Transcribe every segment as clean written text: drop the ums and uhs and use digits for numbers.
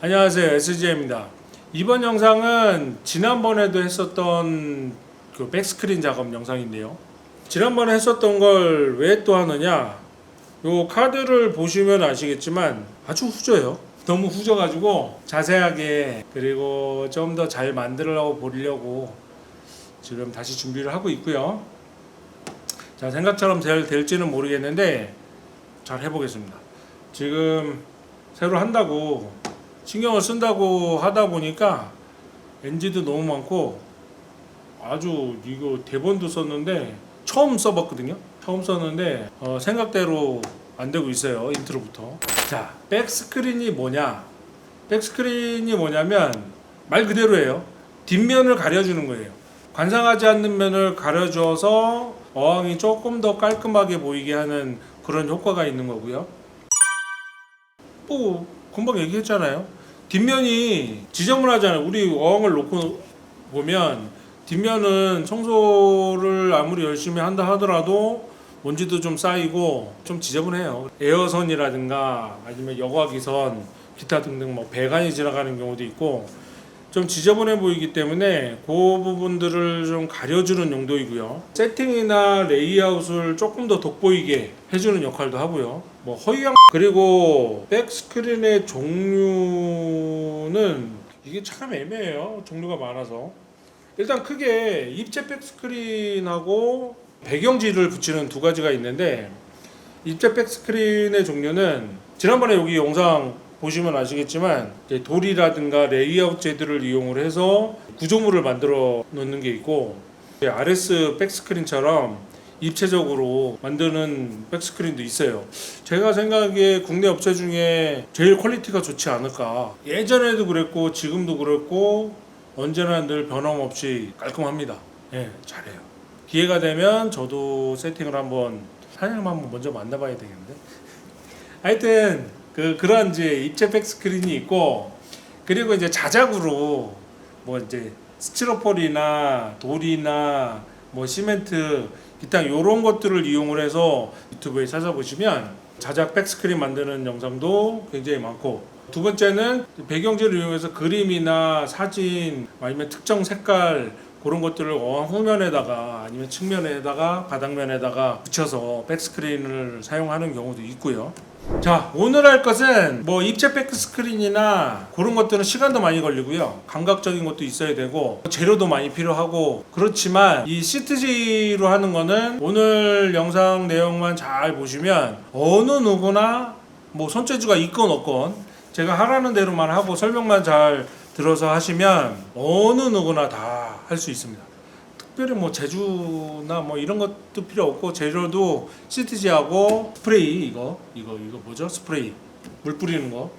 안녕하세요, SG입니다. 이번 영상은 지난번에도 했었던 그 백스크린 작업 영상인데요. 지난번에 했었던 걸 왜 또 하느냐, 요 카드를 보시면 아시겠지만 아주 후져요. 너무 후져가지고 자세하게, 그리고 좀 더 잘 만들려고 보려고 지금 다시 준비를 하고 있고요. 자, 생각처럼 잘 될지는 모르겠는데 잘 해보겠습니다. 지금 새로 한다고 신경을 쓴다고 하다 보니까 NG도 너무 많고, 아주 이거 대본도 썼는데 처음 써봤거든요. 처음 썼는데 생각대로 안 되고 있어요. 인트로부터. 자, 백스크린이 뭐냐? 백스크린이 뭐냐면 말 그대로예요. 뒷면을 가려주는 거예요. 관상하지 않는 면을 가려줘서 어항이 조금 더 깔끔하게 보이게 하는 그런 효과가 있는 거고요. 뭐 금방 얘기했잖아요. 뒷면이 지저분하잖아요. 우리 어항을 놓고 보면 뒷면은 청소를 아무리 열심히 한다 하더라도 먼지도 좀 쌓이고 좀 지저분해요. 에어선이라든가 아니면 여과기선, 기타 등등 뭐 배관이 지나가는 경우도 있고 좀 지저분해 보이기 때문에 그 부분들을 좀 가려주는 용도이고요. 세팅이나 레이아웃을 조금 더 돋보이게 해주는 역할도 하고요. 뭐 허위양, 그리고 백스크린의 종류는 이게 참 애매해요. 종류가 많아서. 일단 크게 입체 백스크린하고 배경지를 붙이는 두 가지가 있는데, 입체 백스크린의 종류는 지난번에 여기 영상 보시면 아시겠지만 돌이라든가 레이아웃 제들을 이용을 해서 구조물을 만들어 놓는 게 있고, RS 백스크린처럼 입체적으로 만드는 백스크린도 있어요. 제가 생각에 국내 업체 중에 제일 퀄리티가 좋지 않을까. 예전에도 그랬고 지금도 그랬고 언제나 늘 변함없이 깔끔합니다. 예, 잘해요. 기회가 되면 저도 세팅을 한번, 사장님 한번 먼저 만나봐야 되겠는데. 하여튼 그런 이제 입체 백스크린이 있고, 그리고 이제 자작으로 뭐 이제 스티로폴이나 돌이나 뭐 시멘트, 기타 요런 것들을 이용을 해서 유튜브에 찾아보시면 자작 백스크린 만드는 영상도 굉장히 많고, 두 번째는 배경지를 이용해서 그림이나 사진 아니면 특정 색깔 그런 것들을 어항 후면에다가 아니면 측면에다가 바닥면에다가 붙여서 백스크린을 사용하는 경우도 있고요. 자, 오늘 할 것은 뭐 입체 백스크린이나 그런 것들은 시간도 많이 걸리고요. 감각적인 것도 있어야 되고 재료도 많이 필요하고, 그렇지만 이 시트지로 하는 거는 오늘 영상 내용만 잘 보시면 어느 누구나 뭐 손재주가 있건 없건 제가 하라는 대로만 하고 설명만 잘 들어서 하시면 어느 누구나 다 할 수 있습니다. 특별히 뭐 재주나 뭐 이런 것도 필요 없고, 재료도 시트지하고 스프레이, 이거 뭐죠? 스프레이 물 뿌리는 거,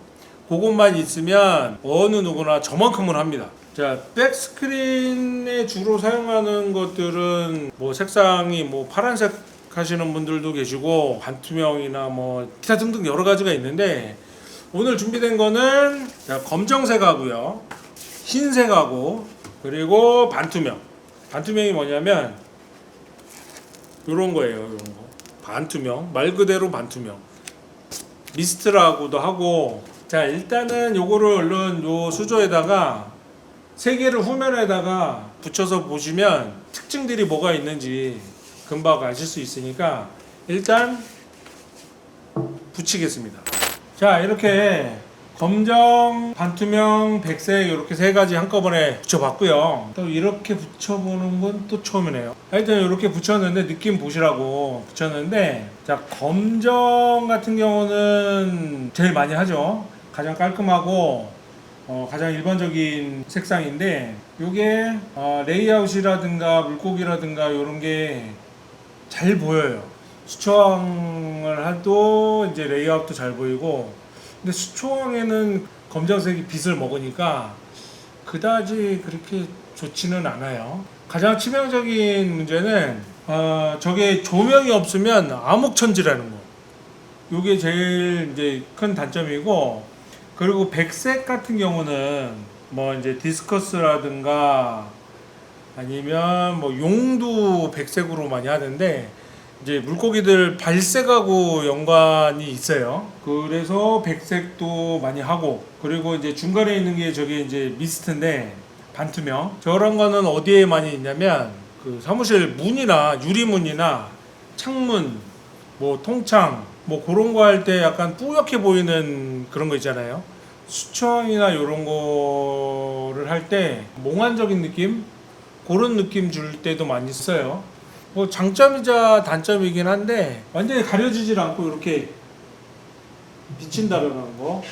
그것만 있으면 어느 누구나 저만큼은 합니다. 자, 백스크린에 주로 사용하는 것들은 뭐 색상이 뭐 파란색 하시는 분들도 계시고 반투명이나 뭐 기타 등등 여러 가지가 있는데, 오늘 준비된 거는 검정색하고요, 흰색하고, 그리고 반투명. 반투명이 뭐냐면 요런 거예요. 요런 거 반투명, 말 그대로 반투명. 미스트라고도 하고. 자, 일단은 요거를 얼른 요 수조에다가 3개를 후면에다가 붙여서 보시면 특징들이 뭐가 있는지 금방 아실 수 있으니까 일단 붙이겠습니다. 자, 이렇게 검정, 반투명, 백색 이렇게 3가지 한꺼번에 붙여봤고요. 또 이렇게 붙여보는 건 또 처음이네요. 하여튼 이렇게 붙였는데 느낌 보시라고 붙였는데, 자, 검정 같은 경우는 제일 많이 하죠. 가장 깔끔하고 가장 일반적인 색상인데, 요게 레이아웃이라든가 물고기라든가 이런 게 잘 보여요. 수초항을 해도 이제 레이아웃도 잘 보이고, 근데 수초항에는 검정색이 빛을 먹으니까 그다지 그렇게 좋지는 않아요. 가장 치명적인 문제는 저게 조명이 없으면 암흑천지라는 거. 요게 제일 이제 큰 단점이고, 그리고 백색 같은 경우는 뭐 이제 디스커스라든가 아니면 뭐 용도 백색으로 많이 하는데, 이제 물고기들 발색하고 연관이 있어요. 그래서 백색도 많이 하고, 그리고 이제 중간에 있는 게 저게 이제 미스트인데 반투명. 저런 거는 어디에 많이 있냐면 그 사무실 문이나 유리문이나 창문, 뭐 통창, 뭐 그런 거 할 때 약간 뿌옇게 보이는 그런 거 있잖아요. 수청이나 이런 거를 할 때 몽환적인 느낌? 그런 느낌 줄 때도 많이 써요. 뭐 장점이자 단점이긴 한데 완전히 가려지질 않고 이렇게 비친다라는 거,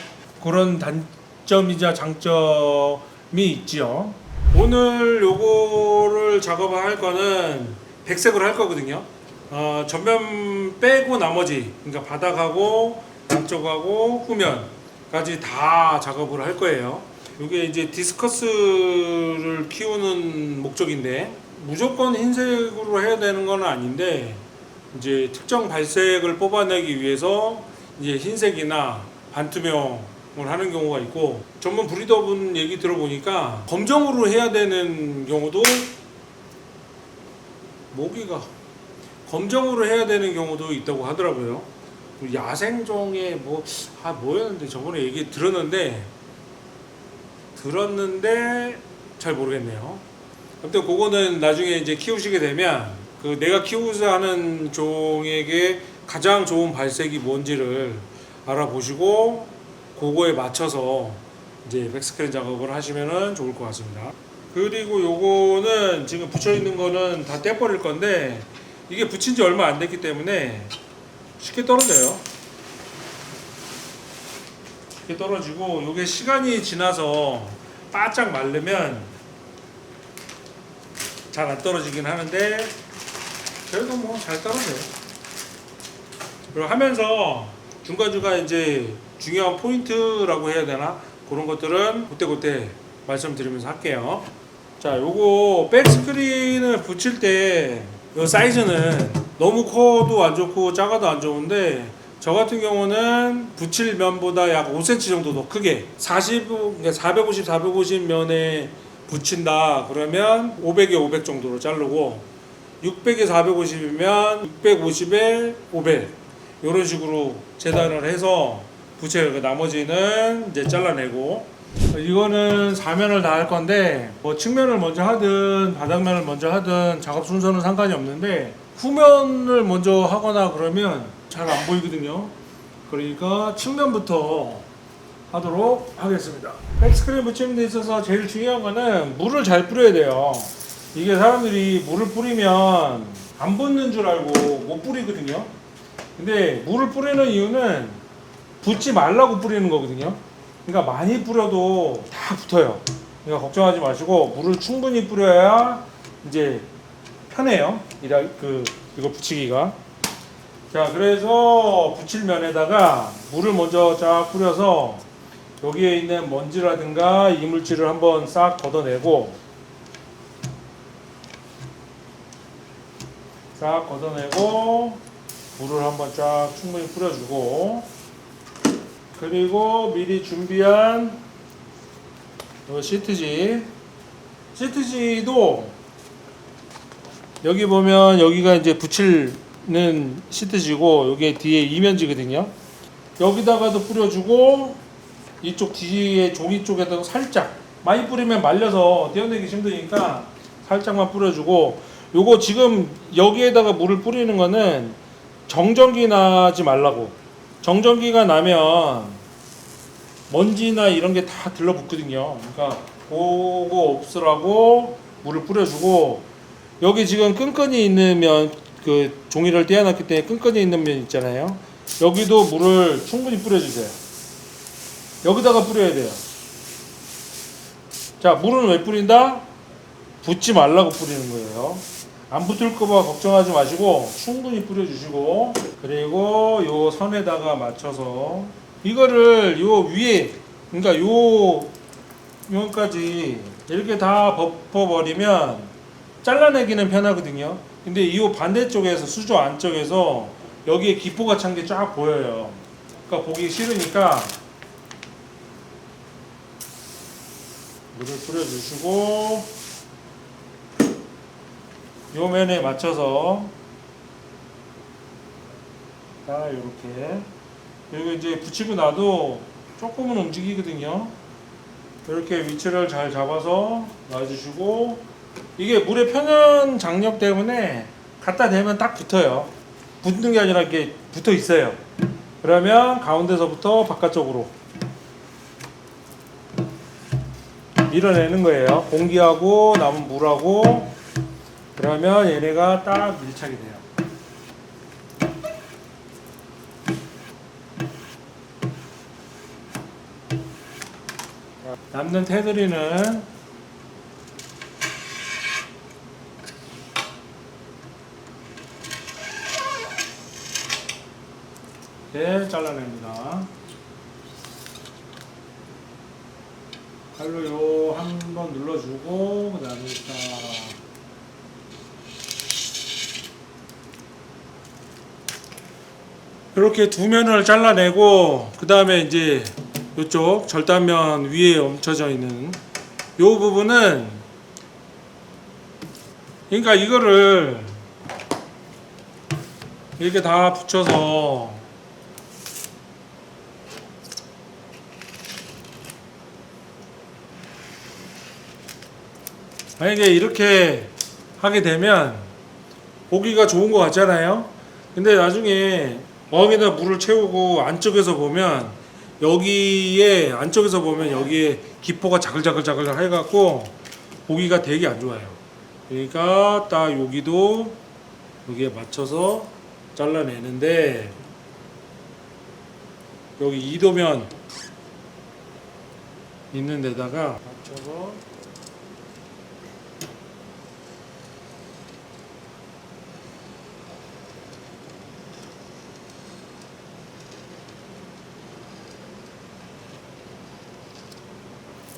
그런 단점이자 장점이 있지요. 오늘 요거를 작업을 할 거는 백색으로 할 거거든요. 전면 빼고 나머지, 그러니까 바닥하고 양쪽하고 후면까지 다 작업을 할 거예요. 이게 이제 디스커스를 키우는 목적인데 무조건 흰색으로 해야 되는 건 아닌데, 이제 특정 발색을 뽑아내기 위해서 이제 흰색이나 반투명을 하는 경우가 있고, 전문 브리더분 얘기 들어보니까 검정으로 해야 되는 경우도, 모기가 검정으로 해야 되는 경우도 있다고 하더라고요. 야생종에 뭐였는데 저번에 얘기 들었는데 잘 모르겠네요. 아무튼 그거는 나중에 이제 키우시게 되면 그 내가 키우고자 하는 종에게 가장 좋은 발색이 뭔지를 알아보시고 그거에 맞춰서 이제 백스크린 작업을 하시면은 좋을 것 같습니다. 그리고 요거는 지금 붙여 있는 거는 다 떼버릴 건데, 이게 붙인 지 얼마 안 됐기 때문에 쉽게 떨어져요. 쉽게 떨어지고, 요게 시간이 지나서 바짝 마르면 잘 안 떨어지긴 하는데 그래도 뭐 잘 떨어져요. 그리고 하면서 중간중간 이제 중요한 포인트라고 해야 되나, 그런 것들은 그때 말씀드리면서 할게요. 자, 요거 백스크린을 붙일 때 요 사이즈는 너무 커도 안 좋고 작아도 안 좋은데, 저 같은 경우는 붙일 면보다 약 5cm 정도 더 크게 450, 450 면에 붙인다 그러면 500에 500 정도로 자르고, 600에 450이면 650에 500 이런 식으로 재단을 해서 붙여요. 나머지는 이제 잘라내고, 이거는 4면을 다 할 건데 뭐 측면을 먼저 하든 바닥면을 먼저 하든 작업 순서는 상관이 없는데, 후면을 먼저 하거나 그러면 잘 안 보이거든요. 그러니까 측면부터 하도록 하겠습니다. 백스크린 붙이는 데 있어서 제일 중요한 거는 물을 잘 뿌려야 돼요. 이게 사람들이 물을 뿌리면 안 붙는 줄 알고 못 뿌리거든요. 근데 물을 뿌리는 이유는 붙지 말라고 뿌리는 거거든요. 그러니까 많이 뿌려도 다 붙어요. 그러니까 걱정하지 마시고 물을 충분히 뿌려야 이제 편해요. 이거 붙이기가. 자, 그래서 붙일 면에다가 물을 먼저 쫙 뿌려서 여기에 있는 먼지라든가 이물질을 한번 싹 걷어내고, 물을 한번 쫙 충분히 뿌려주고, 그리고 미리 준비한 시트지도 여기 보면 여기가 이제 붙이는 시트지고, 여기 뒤에 이면지거든요. 여기다가도 뿌려주고 이쪽 뒤에 종이 쪽에도 살짝, 많이 뿌리면 말려서 떼어내기 힘드니까 살짝만 뿌려주고, 요거 지금 여기에다가 물을 뿌리는 거는 정전기 나지 말라고. 정전기가 나면 먼지나 이런 게 다 들러붙거든요. 그러니까 그거 없으라고 물을 뿌려주고, 여기 지금 끈끈이 있는 면, 그 종이를 떼어놨기 때문에 끈끈이 있는 면 있잖아요. 여기도 물을 충분히 뿌려주세요. 여기다가 뿌려야 돼요. 자, 물은 왜 뿌린다? 붙지 말라고 뿌리는 거예요. 안 붙을까봐 걱정하지 마시고 충분히 뿌려주시고, 그리고 요 선에다가 맞춰서 이거를 요 위에, 그러니까 요까지 이렇게 다 덮어버리면 잘라내기는 편하거든요. 근데 이 반대쪽에서, 수조 안쪽에서 여기에 기포가 찬 게 쫙 보여요. 그러니까 보기 싫으니까 물을 뿌려주시고, 요 면에 맞춰서 딱 이렇게, 그리고 이제 붙이고 나도 조금은 움직이거든요. 이렇게 위치를 잘 잡아서 놔주시고, 이게 물의 표면 장력 때문에 갖다 대면 딱 붙어요. 붙는 게 아니라 이렇게 붙어 있어요. 그러면 가운데서부터 바깥쪽으로 밀어내는 거예요. 공기하고 남은 물하고. 그러면 얘네가 딱 밀착이 돼요. 남는 테두리는 이렇게 잘라냅니다. 칼로 요 한번 눌러주고, 그 다음에 이렇게 두 면을 잘라내고, 그 다음에 이제 이쪽 절단면 위에 얹혀져 있는 요 부분은, 그러니까 이거를 이렇게 다 붙여서 만약에 이렇게 하게 되면 보기가 좋은 것 같잖아요. 근데 나중에 어항에다 물을 채우고 안쪽에서 보면, 여기에 안쪽에서 보면 여기에 기포가 자글자글 해갖고 보기가 되게 안 좋아요. 그러니까 딱 여기도 여기에 맞춰서 잘라내는데, 여기 2도면 있는 데다가 맞춰서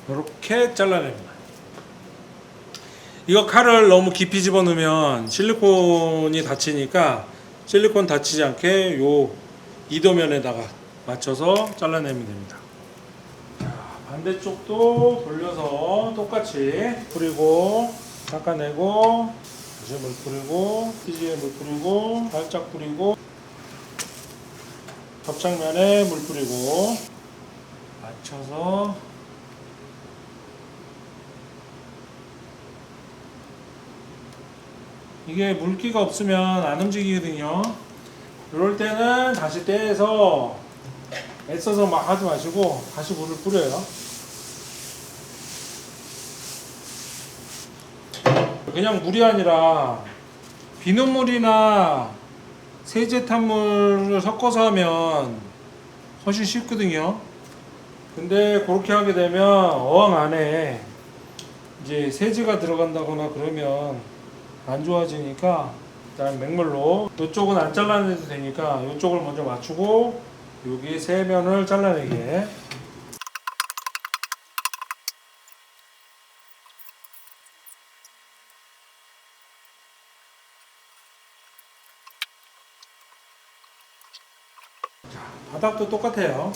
이렇게 잘라냅니다. 이거 칼을 너무 깊이 집어넣으면 실리콘이 다치니까 실리콘 다치지 않게 요 2도면에다가 맞춰서 잘라내면 됩니다. 자, 반대쪽도 돌려서 똑같이 뿌리고 닦아내고, 다시 물 뿌리고, 피지에 물 뿌리고, 살짝 뿌리고, 접착면에 물 뿌리고 맞춰서 이게 물기가 없으면 안 움직이거든요. 이럴 때는 다시 떼서 애써서 막 하지 마시고 다시 물을 뿌려요. 그냥 물이 아니라 비눗물이나 세제탄물을 섞어서 하면 훨씬 쉽거든요. 근데 그렇게 하게 되면 어항 안에 이제 세제가 들어간다거나 그러면 안 좋아지니까 일단 맹물로, 이쪽은 안 잘라내도 되니까 이쪽을 먼저 맞추고 여기 세 면을 잘라내게. 자, 바닥도 똑같아요.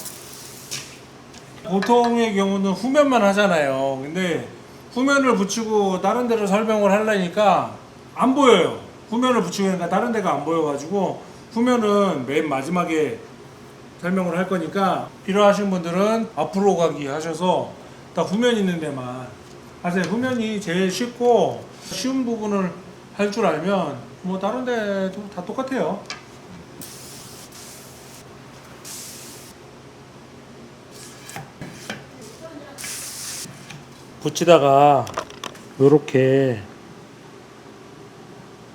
보통의 경우는 후면만 하잖아요. 근데 후면을 붙이고 다른 데를 설명을 하려니까 안 보여요. 후면을 붙이고 하니까 다른 데가 안 보여가지고 후면은 맨 마지막에 설명을 할 거니까 필요하신 분들은 앞으로 가기 하셔서 딱 후면 있는 데만 하세요. 후면이 제일 쉽고 쉬운 부분을 할 줄 알면 뭐 다른 데도 다 똑같아요. 붙이다가 요렇게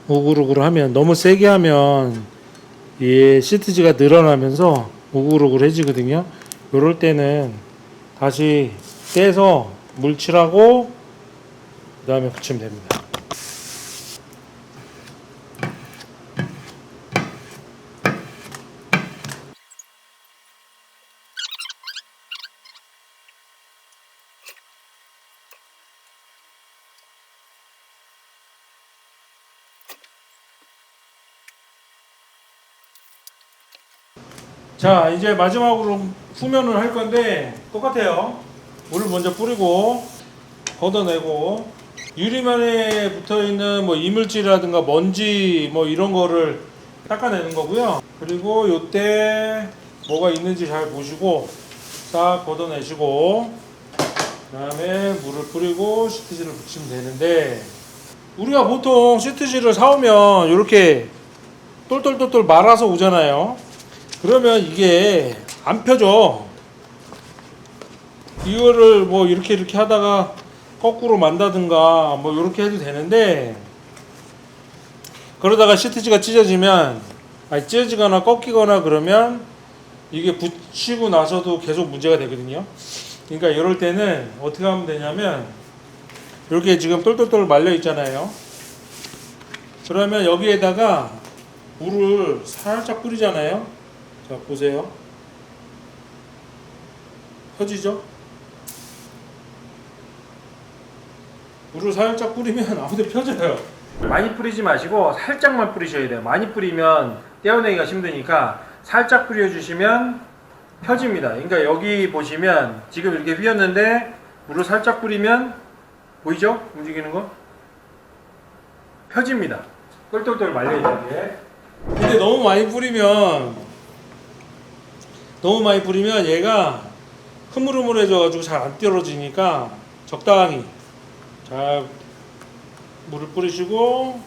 우글우글 하면, 너무 세게 하면 이 시트지가 늘어나면서 우글우글해지거든요. 요럴 때는 다시 떼서 물칠하고 그 다음에 붙이면 됩니다. 자, 이제 마지막으로 후면을 할 건데 똑같아요. 물을 먼저 뿌리고 걷어내고, 유리면에 붙어있는 뭐 이물질이라든가 먼지 뭐 이런 거를 닦아내는 거고요. 그리고 요때 뭐가 있는지 잘 보시고 싹 걷어내시고, 그 다음에 물을 뿌리고 시트지를 붙이면 되는데, 우리가 보통 시트지를 사오면 이렇게 똘똘똘똘 말아서 오잖아요. 그러면 이게 안 펴져. 이거를 뭐 이렇게 하다가 거꾸로 만다든가 뭐 이렇게 해도 되는데, 그러다가 시트지가 찢어지면, 아니 찢어지거나 꺾이거나 그러면 이게 붙이고 나서도 계속 문제가 되거든요. 그러니까 이럴 때는 어떻게 하면 되냐면, 이렇게 지금 똘똘똘 말려 있잖아요. 그러면 여기에다가 물을 살짝 뿌리잖아요. 자, 보세요. 펴지죠? 물을 살짝 뿌리면 아무데나 펴져요. 많이 뿌리지 마시고 살짝만 뿌리셔야 돼요. 많이 뿌리면 떼어내기가 힘드니까 살짝 뿌려주시면 펴집니다. 그러니까 여기 보시면 지금 이렇게 휘었는데 물을 살짝 뿌리면 보이죠? 움직이는 거? 펴집니다. 똘똘똘 말려있는 게. 근데 너무 많이 뿌리면 얘가 흐물흐물해져가지고 잘 안 떨어지니까 적당히 잘 물을 뿌리시고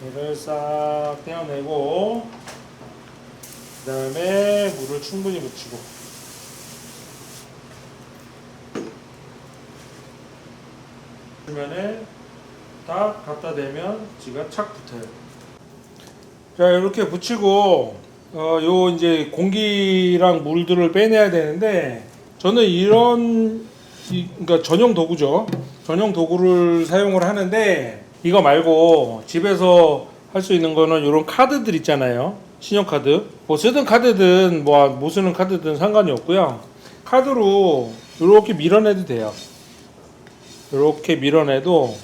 얘를 싹 떼어내고, 그 다음에 물을 충분히 묻히고, 주면에 딱 갖다 대면 지가 착 붙어요. 자, 이렇게 붙이고 요 이제 공기랑 물들을 빼내야 되는데, 저는 그러니까 전용 도구죠. 전용 도구를 사용을 하는데, 이거 말고 집에서 할 수 있는 거는 이런 카드들 있잖아요. 신용카드. 뭐 쓰든 카드든 뭐 못 쓰는 카드든 상관이 없고요. 카드로 이렇게 밀어내도 돼요. 이렇게 밀어내도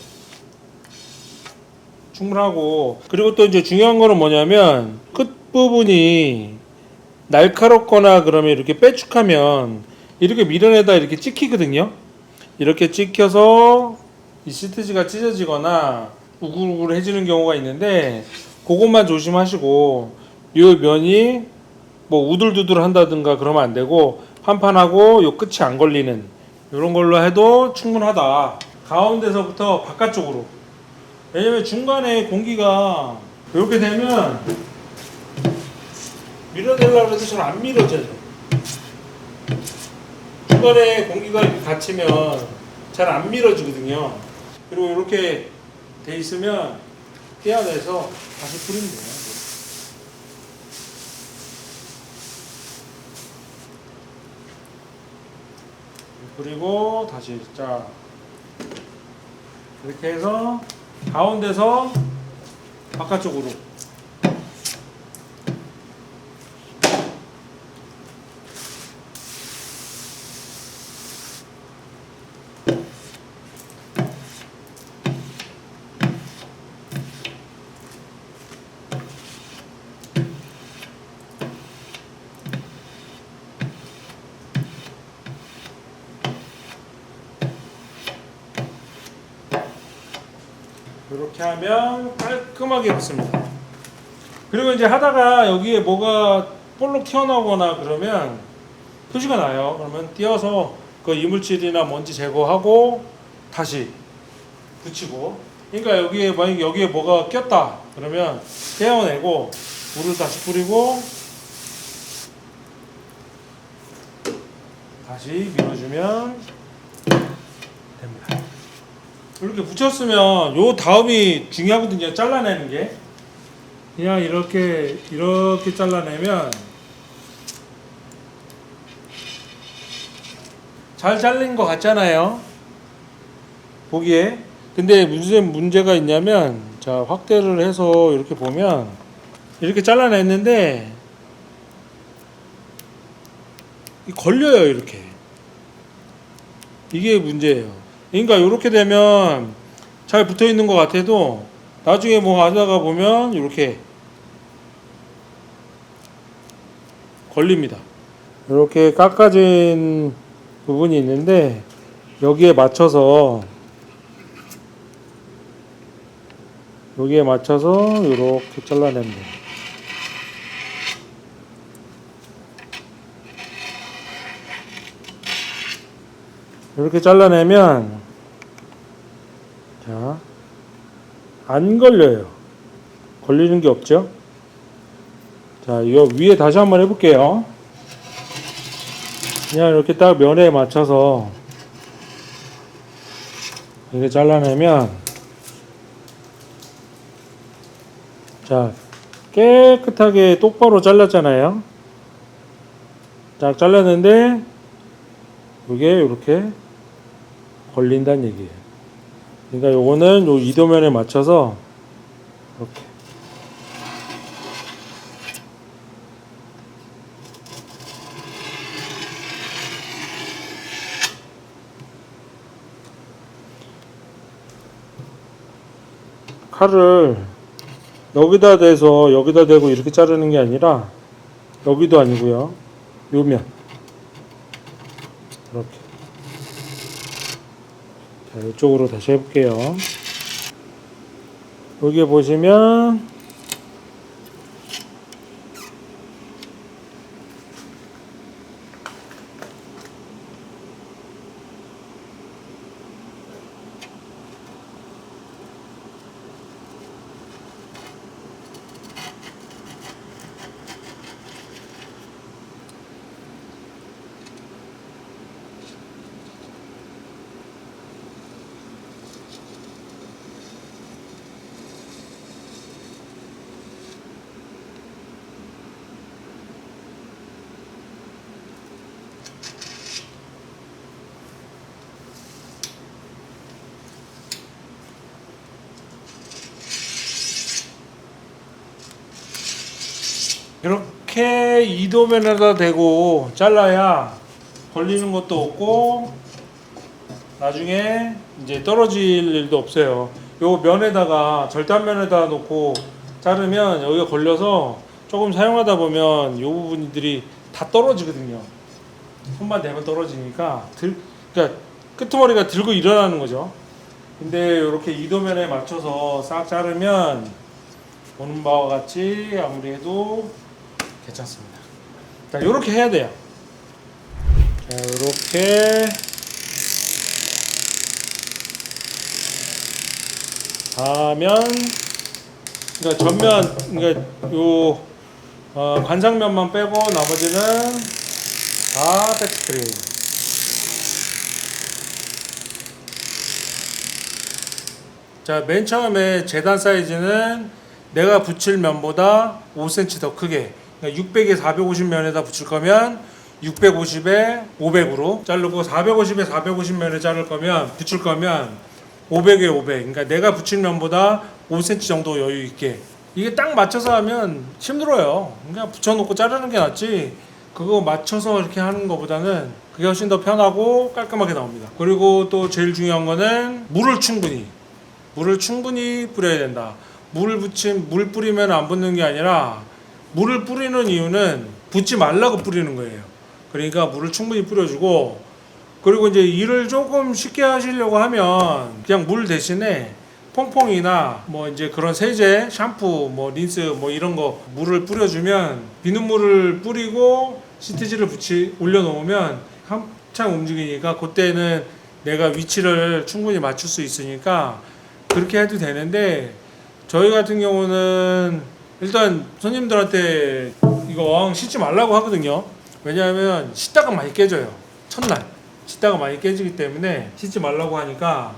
충분하고, 그리고 또 이제 중요한 거는 뭐냐면 끝부분이 날카롭거나 그러면 이렇게 빼축하면 이렇게 밀어내다 이렇게 찍히거든요. 이렇게 찍혀서 이 시트지가 찢어지거나 우글우글해지는 경우가 있는데, 그것만 조심하시고, 이 면이 뭐 우들두들 한다든가 그러면 안 되고, 판판하고 요 끝이 안 걸리는 이런 걸로 해도 충분하다. 가운데서부터 바깥쪽으로. 왜냐면 중간에 공기가 이렇게 되면 밀어내려고 해도 잘 안 밀어져요. 중간에 공기가 이렇게 갇히면 잘 안 밀어지거든요. 그리고 이렇게 돼 있으면 떼어내서 다시 뿌리면 돼요. 그리고 다시 쫙 이렇게 해서 가운데서 바깥쪽으로. 이렇게 하면 깔끔하게 붙습니다. 그리고 이제 하다가 여기에 뭐가 볼록 튀어나오거나 그러면 표시가 나요. 그러면 띄어서 그 이물질이나 먼지 제거하고 다시 붙이고, 그러니까 여기에 만약 여기에 뭐가 꼈다 그러면 떼어내고 물을 다시 뿌리고 다시 밀어주면 됩니다. 이렇게 붙였으면 요 다음이 중요하거든요. 잘라내는 게. 그냥 이렇게 잘라내면 잘 잘린 것 같잖아요, 보기에. 근데 무슨 문제가 있냐면, 자, 확대를 해서 이렇게 보면 이렇게 잘라냈는데 걸려요. 이렇게. 이게 문제예요. 그러니까 이렇게 되면 잘 붙어 있는 것 같아도 나중에 뭐 하다가 보면 이렇게 걸립니다. 이렇게 깎아진 부분이 있는데 여기에 맞춰서 이렇게 잘라내면 돼요. 이렇게 잘라내면 자, 안 걸려요. 걸리는 게 없죠. 자, 이거 위에 다시 한번 해볼게요. 그냥 이렇게 딱 면에 맞춰서 이렇게 잘라내면, 자, 깨끗하게 똑바로 잘랐잖아요. 딱 잘랐는데 이게 이렇게 걸린다는 얘기예요. 그러니까 요거는 요 이도면에 맞춰서 이렇게 칼을 여기다 대서 여기다 대고 이렇게 자르는 게 아니라, 여기도 아니고요, 요면 이렇게. 자, 이쪽으로 다시 해볼게요. 여기 보시면 이렇게 이도면에다 대고 잘라야 걸리는 것도 없고 나중에 이제 떨어질 일도 없어요. 요 면에다가, 절단면에다 놓고 자르면 여기가 걸려서 조금 사용하다 보면 요 부분들이 다 떨어지거든요. 손만 대면 떨어지니까 그러니까 끄트머리가 들고 일어나는 거죠. 근데 이렇게 이도면에 맞춰서 싹 자르면 보는 바와 같이 아무리 해도 괜찮습니다. 자, 이렇게 해야 돼요. 자, 이렇게 하면, 그러니까 전면, 그러니까 요 관상면만 빼고 나머지는 다 백스크린. 자, 맨 처음에 재단 사이즈는 내가 붙일 면보다 5cm 더 크게, 그러니까 600에 450면에다 붙일 거면 650에 500으로 자르고, 450에 450면에 자를 거면, 붙일 거면 500에 500. 그러니까 내가 붙일 면보다 5cm 정도 여유 있게. 이게 딱 맞춰서 하면 힘들어요. 그냥 붙여놓고 자르는 게 낫지, 그거 맞춰서 이렇게 하는 것보다는 그게 훨씬 더 편하고 깔끔하게 나옵니다. 그리고 또 제일 중요한 거는 물을 충분히 뿌려야 된다. 물 뿌리면 안 붙는 게 아니라, 물을 뿌리는 이유는 붙지 말라고 뿌리는 거예요. 그러니까 물을 충분히 뿌려주고, 그리고 이제 일을 조금 쉽게 하시려고 하면 그냥 물 대신에 퐁퐁이나 뭐 이제 그런 세제, 샴푸, 뭐 린스 뭐 이런 거 물을 뿌려주면 비눗물을 뿌리고 시트지를 올려놓으면 한참 움직이니까 그때는 내가 위치를 충분히 맞출 수 있으니까 그렇게 해도 되는데 저희 같은 경우는 일단 손님들한테 이거 어항 씻지 말라고 하거든요. 왜냐하면 씻다가 많이 깨져요. 첫날 씻다가 많이 깨지기 때문에 씻지 말라고 하니까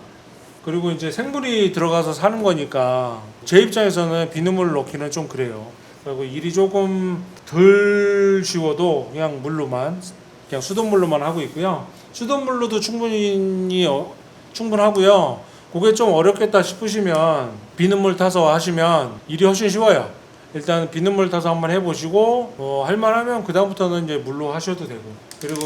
그리고 이제 생물이 들어가서 사는 거니까 제 입장에서는 비눗물을 넣기는 좀 그래요. 그리고 일이 조금 덜 쉬워도 그냥 물로만 그냥 수돗물로만 하고 있고요. 수돗물로도 충분하고요. 그게 좀 어렵겠다 싶으시면 비눗물 타서 하시면 일이 훨씬 쉬워요. 일단 비눗물 타서 한번 해보시고 할만하면 그 다음부터는 이제 물로 하셔도 되고 그리고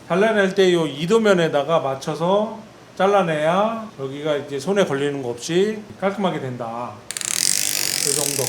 잘라낼 때 요 이도면에다가 맞춰서 잘라내야 여기가 이제 손에 걸리는 거 없이 깔끔하게 된다. 이 정도.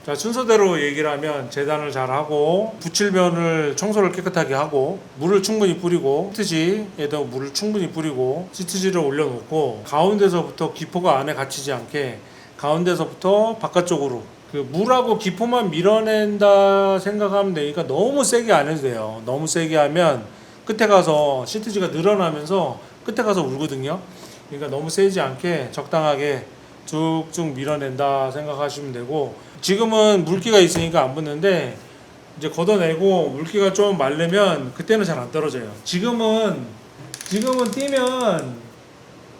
자, 순서대로 얘기를 하면 재단을 잘 하고 붙일면을 청소를 깨끗하게 하고 물을 충분히 뿌리고 시트지에도 물을 충분히 뿌리고 시트지를 올려놓고 가운데서부터 기포가 안에 갇히지 않게 가운데서부터 바깥쪽으로 그 물하고 기포만 밀어낸다 생각하면 되니까 너무 세게 안 해도 돼요. 너무 세게 하면 끝에 가서 시트지가 늘어나면서 끝에 가서 울거든요. 그러니까 너무 세지 않게 적당하게 쭉쭉 밀어낸다 생각하시면 되고 지금은 물기가 있으니까 안 붙는데 이제 걷어내고 물기가 좀 마르면 그때는 잘 안 떨어져요. 지금은 띄면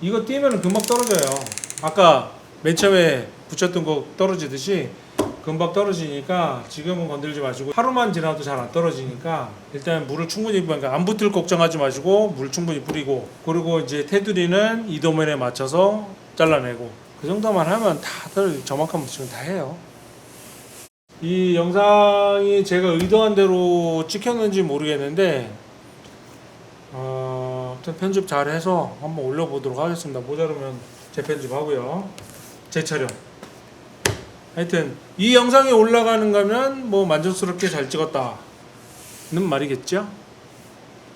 이거 띄면 금방 떨어져요. 아까 맨 처음에 붙였던 거 떨어지듯이 금방 떨어지니까 지금은 건들지 마시고 하루만 지나도 잘 안 떨어지니까 일단 물을 충분히 그러니까 안 붙을 걱정하지 마시고 물 충분히 뿌리고 그리고 이제 테두리는 이도면에 맞춰서 잘라내고 그 정도만 하면 다들 저만큼 붙이면 다 해요. 이 영상이 제가 의도한 대로 찍혔는지 모르겠는데 아무튼 편집 잘 해서 한번 올려보도록 하겠습니다. 모자르면 재편집 하고요. 재촬영. 하여튼 이 영상이 올라가는 거면 뭐 만족스럽게 잘 찍었다는 말이겠죠?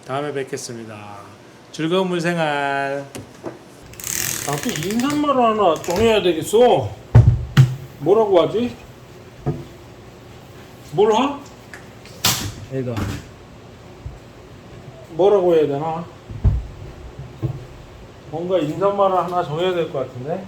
다음에 뵙겠습니다. 즐거운 물생활. 나도 인사말 하나 정해야 되겠어. 뭐라고 하지? 뭘 하? 얘가 뭐라고 해야 되나? 뭔가 인사말을 하나 정해야 될 것 같은데.